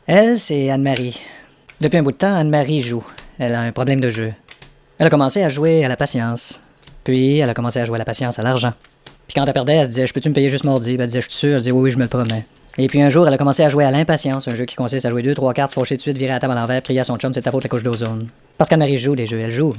Elle, c'est Anne-Marie. Depuis un bout de temps, Anne-Marie joue. Elle a un problème de jeu. Elle a commencé à jouer à la patience. Puis, elle a commencé à jouer à la patience à l'argent. Puis quand elle perdait, elle se disait « Je peux-tu me payer juste mardi? » Puis elle disait « Je suis sûre. » Elle disait « Oui, je me le promets. » Et puis un jour, elle a commencé à jouer à l'impatience, un jeu qui consiste à jouer 2-3 cartes, se fâcher de suite, virer la table à l'envers, crier à son chum, c'est ta faute la couche d'ozone. Parce qu'Anne-Marie joue des jeux, elle joue.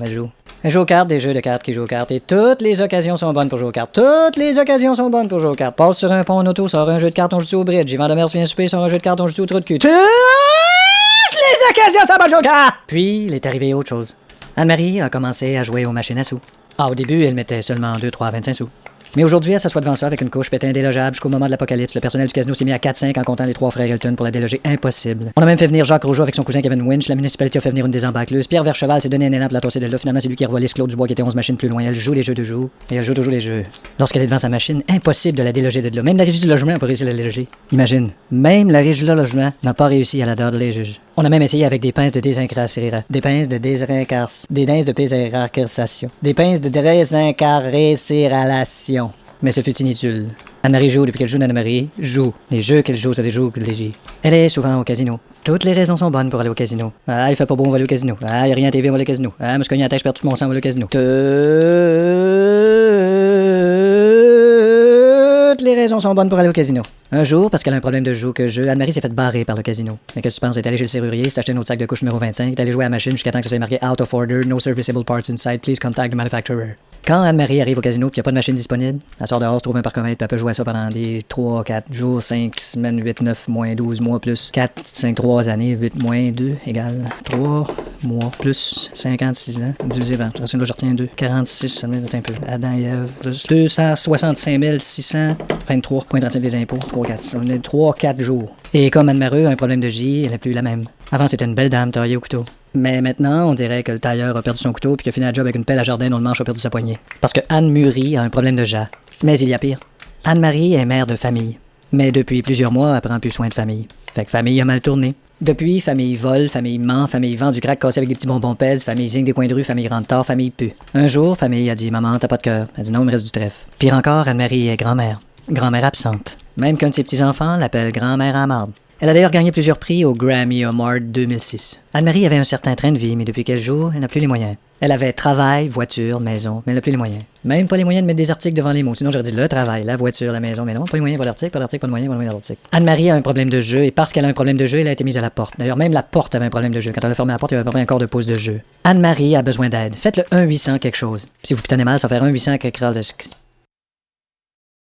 Elle joue aux cartes, des jeux de cartes qui jouent aux cartes, et toutes les occasions sont bonnes pour jouer aux cartes. Toutes les occasions sont bonnes pour jouer aux cartes. Passe sur un pont en auto, sort un jeu de cartes, on joue au bridge. Yvan Demers vient souper, sort un jeu de cartes, on joue au trou de cul. Toutes les occasions sont bonnes pour jouer aux cartes! Puis, il est arrivé autre chose. Anne-Marie a commencé à jouer aux machines à sous. Au début, elle mettait seulement 2, 3, 25 sous. Mais aujourd'hui, elle s'assoit devant ça avec une couche pétée indélogeable jusqu'au moment de l'apocalypse. Le personnel du casino s'est mis à 4-5 en comptant les 3 frères Hilton pour la déloger impossible. On a même fait venir Jacques Rougeau avec son cousin Kevin Winch. La municipalité a fait venir une désembâcleuse. Pierre Vercheval s'est donné un élan pour la tosser de là. Finalement, c'est lui qui a revolé ce Claude Dubois qui était 11 machines plus loin. Elle joue les jeux de joue. Et elle joue toujours les jeux. Lorsqu'elle est devant sa machine, impossible de la déloger de là. Même la régie du logement n'a pas réussi à la déloger. Imagine, même la régie du logement n'a pas réussi à la les juges. On a même essayé avec des pinces de désincarcération. Des pinces de désincarcération. Des pinces de désincarcération. Des pinces de désincarcération. Mais ce fut inutile. Anne-Marie joue depuis qu'elle joue Anne-Marie. Joue. Les jeux qu'elle joue, c'est des jeux légers. Elle est souvent au casino. Toutes les raisons sont bonnes pour aller au casino. Ah, il fait pas beau, on va aller au casino. Ah, il y a rien à TV, on va aller au casino. Ah, me se cogner à la tête, je perds tout mon sang, on va aller au casino. Toutes les raisons sont bonnes pour aller au casino. Un jour, parce qu'elle a un problème de jeu, Anne-Marie s'est fait barrer par le casino. Mais qu'est-ce que tu penses? Elle est allée chez le serrurier, s'est acheté un autre sac de couche numéro 25, est allée jouer à la machine jusqu'à temps que ça soit marqué Out of order, no serviceable parts inside, please contact the manufacturer. Quand Anne-Marie arrive au casino et qu'il n'y a pas de machine disponible, elle sort dehors, se trouve un parcomètre, puis elle peut jouer à ça pendant des 3, 4 jours, 5 semaines, 8, 9, moins 12 mois, plus 4, 5, 3 années, 8, moins 2, égale 3 mois, plus 56 ans, divisé par, là, je retiens 2, 46, ça me met un peu. Adam et Ève, plus 265 623,35 des impôts, 3, 4, ça venait 3, 4 jours. Et comme Anne-Marie a un problème de J, elle n'est plus la même. Avant, c'était une belle dame taillée au couteau. Mais maintenant, on dirait que le tailleur a perdu son couteau puis qu'il a fini la job avec une pelle à jardin dont le manche a perdu sa poignée. Parce que Anne-Marie a un problème de jas. Mais il y a pire. Anne-Marie est mère de famille. Mais depuis plusieurs mois, elle prend plus soin de famille. Fait que famille a mal tourné. Depuis, famille vole, famille ment, famille vend du crack cassé avec des petits bonbons pèse, famille zigne des coins de rue, famille rentre tard, famille pue. Un jour, famille a dit « Maman, t'as pas de cœur ». Elle dit « Non, il me reste du trèfle ». Pire encore, Anne-Marie est grand-mère. Grand-mère absente. Même qu'un de ses petits-enfants l'appelle grand-mère à marde. Elle a d'ailleurs gagné plusieurs prix au Grammy Award 2006. Anne-Marie avait un certain train de vie, mais depuis qu'elle joue, elle n'a plus les moyens. Elle avait travail, voiture, maison, mais elle n'a plus les moyens. Même pas les moyens de mettre des articles devant les mots. Sinon, j'aurais dit le travail, la voiture, la maison, mais non, pas les moyens, pas d'article, pas d'article, pas de moyens, pas de moyens d'article. Anne-Marie a un problème de jeu, et parce qu'elle a un problème de jeu, elle a été mise à la porte. D'ailleurs, même la porte avait un problème de jeu. Quand elle a fermé la porte, il y avait pas un corps de pause de jeu. Anne-Marie a besoin d'aide. Faites le 1-800 quelque chose. Si vous pitonez mal, ça va faire 1-800 quelque chose.